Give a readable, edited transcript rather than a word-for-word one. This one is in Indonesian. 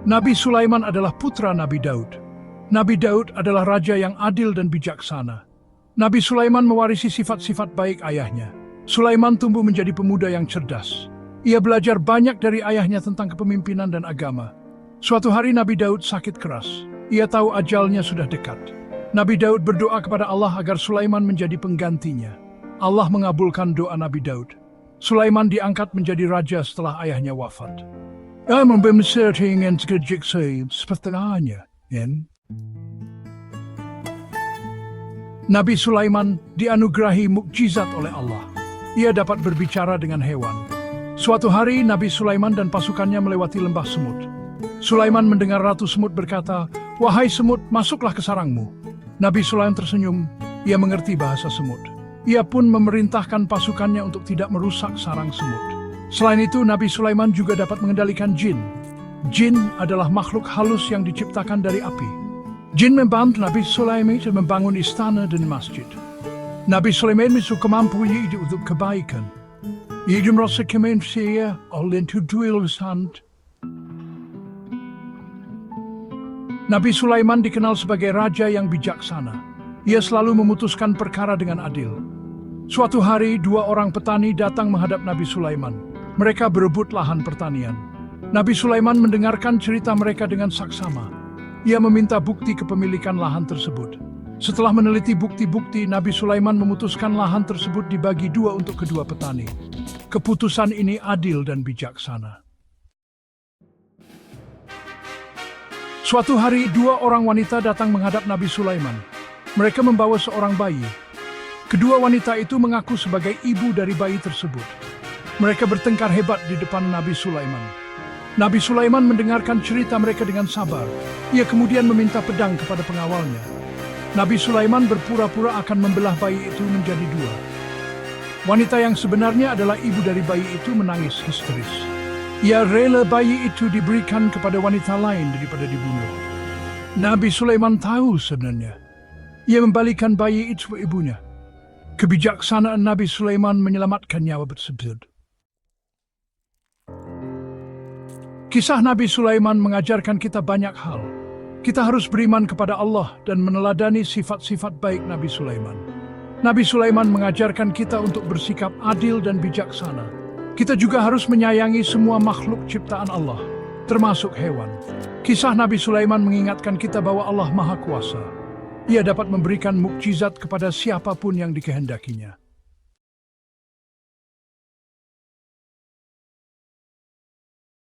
Nabi Sulaiman adalah putra Nabi Daud. Nabi Daud adalah raja yang adil dan bijaksana. Nabi Sulaiman mewarisi sifat-sifat baik ayahnya. Sulaiman tumbuh menjadi pemuda yang cerdas. Ia belajar banyak dari ayahnya tentang kepemimpinan dan agama. Suatu hari Nabi Daud sakit keras. Ia tahu ajalnya sudah dekat. Nabi Daud berdoa kepada Allah agar Sulaiman menjadi penggantinya. Allah mengabulkan doa Nabi Daud. Sulaiman diangkat menjadi raja setelah ayahnya wafat. Membesar ingin sekejik sepertinya. Nabi Sulaiman dianugerahi mukjizat oleh Allah. Ia dapat berbicara dengan hewan. Suatu hari Nabi Sulaiman dan pasukannya melewati lembah semut. Sulaiman mendengar Ratu Semut berkata, "Wahai semut, masuklah ke sarangmu." Nabi Sulaiman tersenyum. Ia mengerti bahasa semut. Ia pun memerintahkan pasukannya untuk tidak merusak sarang semut. Selain itu, Nabi Sulaiman juga dapat mengendalikan jin. Jin adalah makhluk halus yang diciptakan dari api. Jin membantu Nabi Sulaiman membangun istana dan masjid. Nabi Sulaiman memiliki kemampuan untuk kebaikan. Ia merasa kemanusiaan oleh tujuan. Nabi Sulaiman dikenal sebagai raja yang bijaksana. Ia selalu memutuskan perkara dengan adil. Suatu hari, dua orang petani datang menghadap Nabi Sulaiman. Mereka berebut lahan pertanian. Nabi Sulaiman mendengarkan cerita mereka dengan saksama. Ia meminta bukti kepemilikan lahan tersebut. Setelah meneliti bukti-bukti, Nabi Sulaiman memutuskan lahan tersebut dibagi dua untuk kedua petani. Keputusan ini adil dan bijaksana. Suatu hari, dua orang wanita datang menghadap Nabi Sulaiman. Mereka membawa seorang bayi. Kedua wanita itu mengaku sebagai ibu dari bayi tersebut. Mereka bertengkar hebat di depan Nabi Sulaiman. Nabi Sulaiman mendengarkan cerita mereka dengan sabar. Ia kemudian meminta pedang kepada pengawalnya. Nabi Sulaiman berpura-pura akan membelah bayi itu menjadi dua. Wanita yang sebenarnya adalah ibu dari bayi itu menangis histeris. Ia rela bayi itu diberikan kepada wanita lain daripada dibunuh. Nabi Sulaiman tahu sebenarnya. Ia membalikan bayi itu ke ibunya. Kebijaksanaan Nabi Sulaiman menyelamatkan nyawa tersebut. Kisah Nabi Sulaiman mengajarkan kita banyak hal. Kita harus beriman kepada Allah dan meneladani sifat-sifat baik Nabi Sulaiman. Nabi Sulaiman mengajarkan kita untuk bersikap adil dan bijaksana. Kita juga harus menyayangi semua makhluk ciptaan Allah, termasuk hewan. Kisah Nabi Sulaiman mengingatkan kita bahwa Allah Maha Kuasa. Ia dapat memberikan mukjizat kepada siapapun yang dikehendakinya.